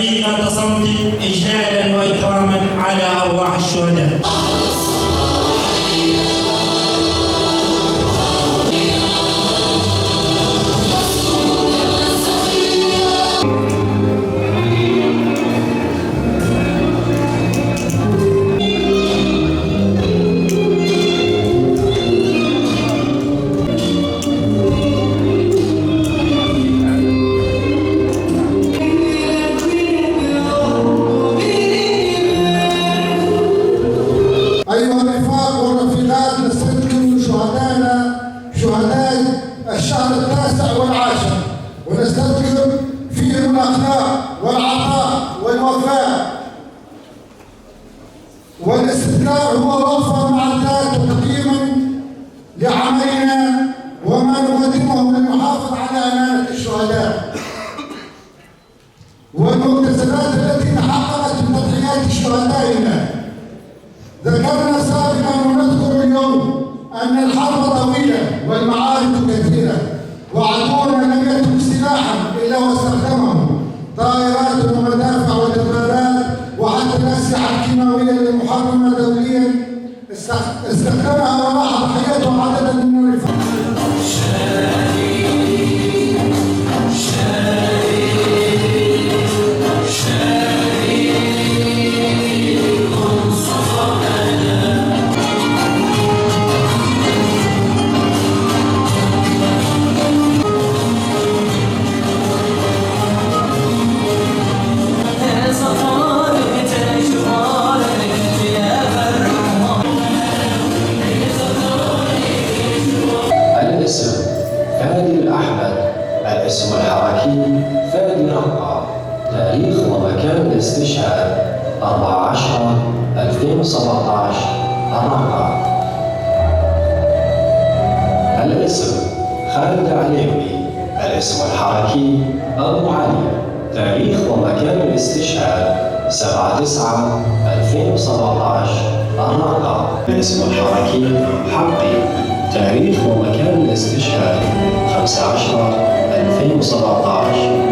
دقيقة صمت إجلالا وإكراما على أرواح الشهداء. أيها الرفاق والرفيقات، نستذكر شهدائنا شهداء الشهر التاسع والعاشر، ونستذكر فيهم الأخلاق والعطاء والوفاء والاستذكار هو وقفة مع الذات وتقييما لعملنا وما نقدمه للمحافظة على أمانة الشهداء والمكتسبات التي تحققت بتضحيات شهدائنا. ذكرنا سابقا ونذكر اليوم أن الحرب طويلة والمعارك كثيرة، وعدونا لم يترك سلاحا إلا واستخدمه، طائرات ومدافع ودبابات وحتى الأسلحة الكيماوية المحرمة دوليا استخدمها وراح ضحيته عددا من الرفاق. الاسم فادي الأحمد، الاسم الحركي فادي رقة، تاريخ ومكان الاستشهاد 4/10/2017 الرقة. الاسم خالد عليوي، الاسم الحركي أبو علي، تاريخ ومكان الاستشهاد 7/9/2017 الرقة. الاسم الحركي حقي، تاريخ ومكان الاستشهاد 15/10/2017